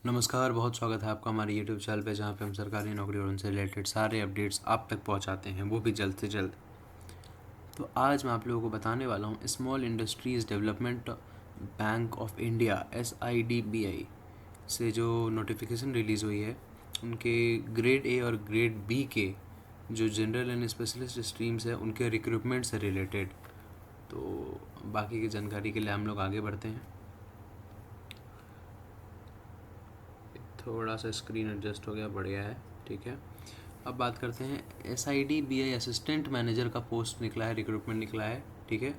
नमस्कार, बहुत स्वागत है आपका हमारे यूट्यूब चैनल पे, जहाँ पे हम सरकारी नौकरी और उनसे रिलेटेड सारे अपडेट्स आप तक पहुँचाते हैं, वो भी जल्द से जल्द। तो आज मैं आप लोगों को बताने वाला हूँ small industries development bank of India SIDBI से जो नोटिफिकेशन रिलीज़ हुई है, उनके ग्रेड ए और ग्रेड बी के जो जनरल एंड स्पेशलिस्ट स्ट्रीम्स है उनके रिक्रूटमेंट से रिलेटेड। तो बाकी की जानकारी के लिए हम लोग आगे बढ़ते हैं। थोड़ा सा स्क्रीन एडजस्ट हो गया, बढ़िया है, ठीक है। अब बात करते हैं SIDBI असिस्टेंट मैनेजर का पोस्ट निकला है, रिक्रूटमेंट निकला है, ठीक है।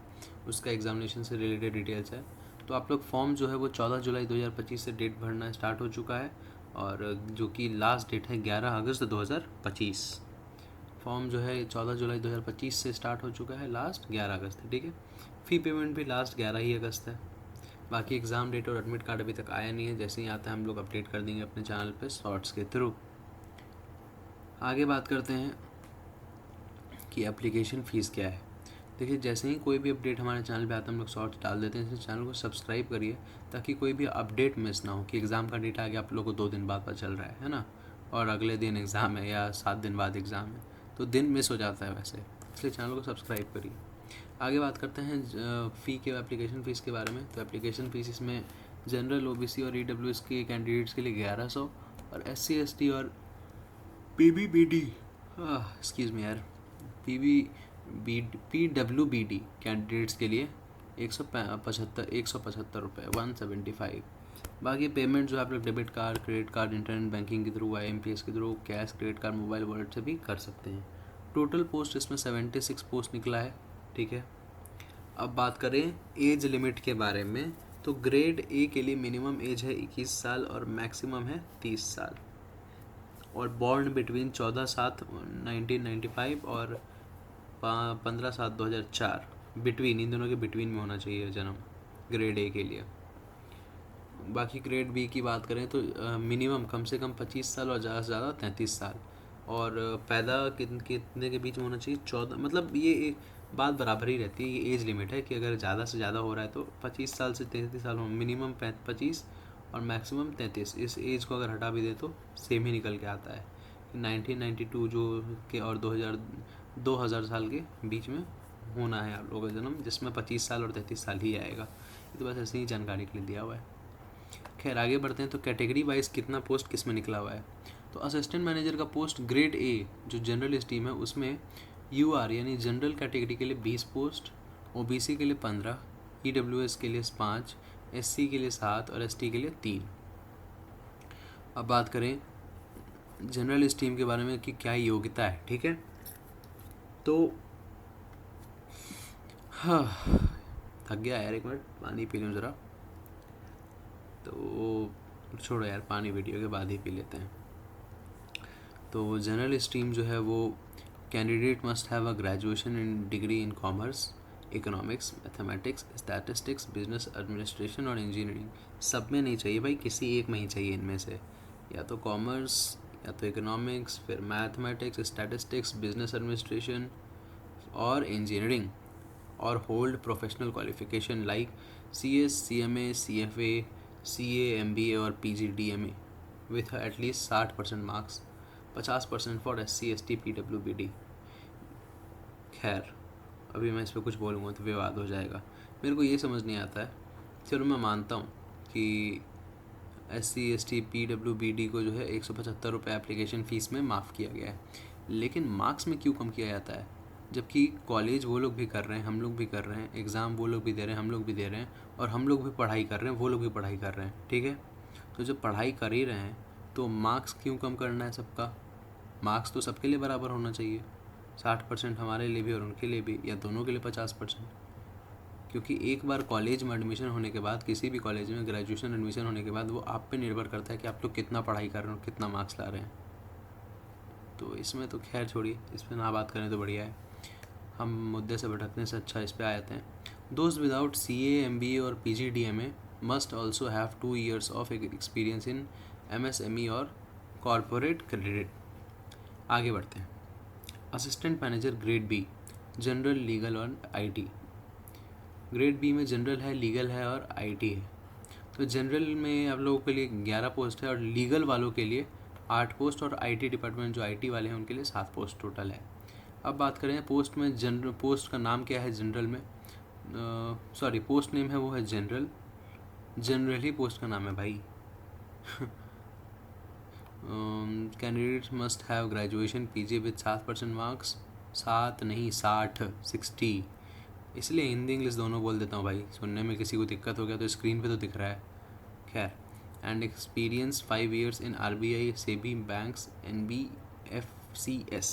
उसका एग्जामिनेशन से रिलेटेड डिटेल्स है। तो आप लोग फॉर्म जो है वो 14 जुलाई 2025 से डेट भरना स्टार्ट हो चुका है, और जो कि लास्ट डेट है 11 अगस्त 2025। फॉर्म जो है 14 जुलाई 2025 से स्टार्ट हो चुका है, लास्ट 11 अगस्त है, ठीक है। फ़ी पेमेंट भी लास्ट 11 ही अगस्त है। बाकी एग्ज़ाम डेट और एडमिट कार्ड अभी तक आया नहीं है, जैसे ही आता है हम लोग अपडेट कर देंगे अपने चैनल पे शॉर्ट्स के थ्रू। आगे बात करते हैं कि एप्लीकेशन फ़ीस क्या है। देखिए, जैसे ही कोई भी अपडेट हमारे चैनल पे आता है हम लोग शॉर्ट्स डाल देते हैं, इसलिए चैनल को सब्सक्राइब करिए ताकि कोई भी अपडेट मिस ना हो कि एग्ज़ाम का डेट आ गया, आप लोगों को 2 दिन बाद पता चल रहा है ना, और अगले दिन एग्ज़ाम है या 7 दिन बाद एग्ज़ाम है, तो दिन मिस हो जाता है वैसे, इसलिए चैनल को सब्सक्राइब करिए। आगे बात करते हैं फ़ी के एप्लीकेशन फ़ीस के बारे में। तो एप्लीकेशन फ़ीस इसमें जनरल OBC और EWS के कैंडिडेट्स के लिए 1100, और SC ST और PBBD एक्सक्यूज़ मी यार PWBD कैंडिडेट्स के लिए 175 रुपये 175। बाकी पेमेंट जो आप लोग debit card, credit card, internet banking के थ्रू, IMPS के through, cash, credit card, mobile wallet से भी कर सकते हैं। टोटल पोस्ट इसमें 76 पोस्ट निकला है, ठीक है। अब बात करें एज लिमिट के बारे में, तो ग्रेड ए के लिए मिनिमम एज है 21 साल और मैक्सिमम है 30 साल, और बॉर्न बिटवीन 14/7/1995 और 15/7/2004, बिटवीन, इन दोनों के बिटवीन में होना चाहिए जन्म ग्रेड ए के लिए। बाकी ग्रेड बी की बात करें तो मिनिमम कम से कम 25 साल और ज़्यादा से ज़्यादा 33 साल, और पैदा कितने के बीच में होना चाहिए, 14, मतलब ये एक बात बराबर ही रहती है। ये एज लिमिट है कि अगर ज़्यादा से ज़्यादा हो रहा है तो 25 साल से 33 साल हो, मिनिमम 25 और मैक्सिमम 33। इस एज को अगर हटा भी दे तो सेम ही निकल के आता है। 1992 जो के और 2000 साल के बीच में होना है आप लोगों का जन्म, जिसमें 25 साल और 33 साल ही आएगा। ये तो बस ऐसे ही जानकारी के लिए दिया हुआ है। खैर, आगे बढ़ते हैं। तो कैटेगरी वाइज कितना पोस्ट किस में निकला हुआ है। तो असिस्टेंट मैनेजर का पोस्ट ग्रेड ए जो जनरल स्ट्रीम है उसमें UR यानी जनरल कैटेगरी के लिए 20 पोस्ट, OBC के लिए 15, EWS के लिए 5, SC के लिए 7 और ST के लिए 3। अब बात करें जनरल स्ट्रीम के बारे में कि क्या योग्यता है, ठीक है। तो हाँ, थक गया यार, एक मिनट पानी पी लूँ ज़रा। तो छोड़ो यार, पानी वीडियो के बाद ही पी लेते हैं। तो जनरल स्ट्रीम जो है वो candidate must have a graduation in degree in commerce, economics, mathematics, statistics, business administration और इंजीनियरिंग। सब में नहीं चाहिए भाई, किसी एक में ही चाहिए इनमें से, या तो कॉमर्स या तो इकोनॉमिक्स, फिर मैथमेटिक्स, स्टैटिस्टिक्स, बिजनेस एडमिनिस्ट्रेशन और इंजीनियरिंग, और hold professional qualification like CS, CMA, CFA, CA, MBA और PGDMA with at least 60% marks, 50% for SC ST PWBD। खैर, अभी मैं इस पर कुछ बोलूँगा तो विवाद हो जाएगा, मेरे को ये समझ नहीं आता है। चलो मैं मानता हूँ कि SC ST PWBD को जो है 175 रुपये एप्लीकेशन फ़ीस में माफ़ किया गया है, लेकिन मार्क्स में क्यों कम किया जाता है, जबकि कॉलेज वो लोग भी कर रहे हैं, हम लोग भी कर रहे हैं, एग्ज़ाम वो लोग भी दे रहे हैं, हम लोग भी दे रहे हैं, और हम लोग भी पढ़ाई कर रहे हैं, वो लोग भी पढ़ाई कर रहे हैं, ठीक है। तो जब पढ़ाई कर ही रहे हैं तो मार्क्स क्यों कम करना है सबका। मार्क्स तो सबके लिए बराबर होना चाहिए, 60% हमारे लिए भी और उनके लिए भी, या दोनों के लिए 50%। क्योंकि एक बार कॉलेज में एडमिशन होने के बाद, किसी भी कॉलेज में ग्रेजुएशन एडमिशन होने के बाद, वो आप पे निर्भर करता है कि आप लोग कितना पढ़ाई कर रहे हो, कितना मार्क्स ला रहे हैं। तो इसमें तो खैर छोड़िए, इस पर ना बात करें तो बढ़िया है, हम मुद्दे से भटकने से अच्छा इस पे आ जाते हैं। दोस्त विदाउट CA, MBA और PGDMA must also have 2 years of experience in MSME और कॉरपोरेट क्रेडिट। आगे बढ़ते हैं। Assistant manager grade B, general, legal और IT। ग्रेड बी में जनरल है, लीगल है और IT है। तो जनरल में आप लोगों के लिए 11 पोस्ट है और लीगल वालों के लिए 8 पोस्ट और आईटी डिपार्टमेंट जो आईटी वाले हैं उनके लिए 7 पोस्ट टोटल है। अब बात करें पोस्ट में, जनरल पोस्ट का नाम क्या है जनरल में, सॉरी पोस्ट नेम है वो है जनरल, जनरल ही पोस्ट का नाम है भाई। Candidate must have graduation PG with 7% marks, 7 नहीं 60, इसलिए हिंदी इंग्लिश दोनों बोल देता हूँ भाई, सुनने में किसी को दिक्कत हो गया तो स्क्रीन पे तो दिख रहा है। खैर, and experience 5 years in RBI, SEBI, banks, NBFCs।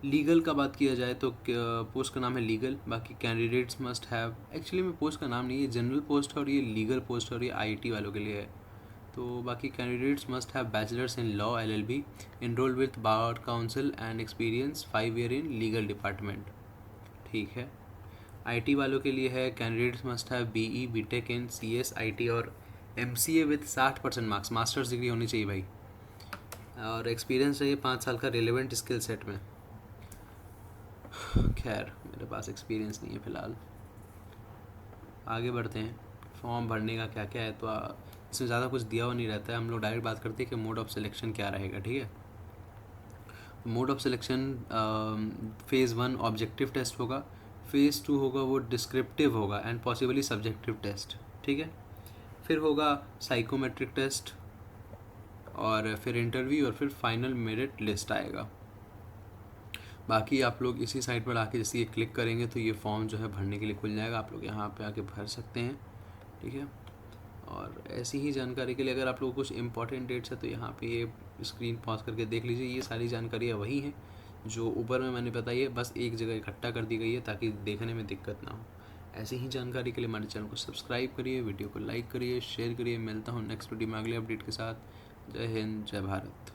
Legal का बात किया जाए तो पोस्ट का नाम है लीगल। बाकी कैंडिडेट्स मस्ट हैव, एक्चुअली में पोस्ट का नाम नहीं है, जनरल पोस्ट है और ये लीगल पोस्ट है और ये आईटी वालों के लिए है। तो बाकी candidates must have bachelors in law LLB, enrol with bar council and experience 5 year in legal department. ठीक है। आईटी वालों के लिए है candidates must have BE BTech in CS IT और MCA with 60% marks, masters degree होनी चाहिए भाई, और एक्सपीरियंस चाहिए 5 साल का रिलेवेंट स्किल सेट में। खैर मेरे पास एक्सपीरियंस नहीं है फ़िलहाल। आगे बढ़ते हैं, फॉर्म भरने का क्या क्या है। तो इसमें ज़्यादा कुछ दिया हुआ नहीं रहता है, हम लोग डायरेक्ट बात करते हैं कि मोड ऑफ सिलेक्शन क्या रहेगा। ठीक है, mode of selection phase 1 objective test होगा, फेज़ 2 होगा वो डिस्क्रिप्टिव होगा एंड पॉसिबली सब्जेक्टिव टेस्ट। ठीक है, फिर होगा साइकोमेट्रिक टेस्ट और फिर इंटरव्यू और फिर फाइनल मेरिट लिस्ट आएगा। बाकी आप लोग इसी साइट पर आके जैसे ये क्लिक करेंगे तो ये फॉर्म जो है भरने के लिए खुल जाएगा, आप लोग यहाँ पे आके भर सकते हैं। ठीक है, और ऐसी ही जानकारी के लिए अगर आप लोगों को कुछ इंपॉर्टेंट डेट्स है तो यहाँ पे ये स्क्रीन पॉज करके देख लीजिए। ये सारी जानकारियाँ वही हैं जो ऊपर में मैंने बताई है, बस एक जगह इकट्ठा कर दी गई है ताकि देखने में दिक्कत ना हो। ऐसी ही जानकारी के लिए हमारे चैनल को सब्सक्राइब करिए, वीडियो को लाइक करिए, शेयर करिए। मिलता हूँ नेक्स्ट वीडियो में अगले अपडेट के साथ। जय हिंद, जय भारत।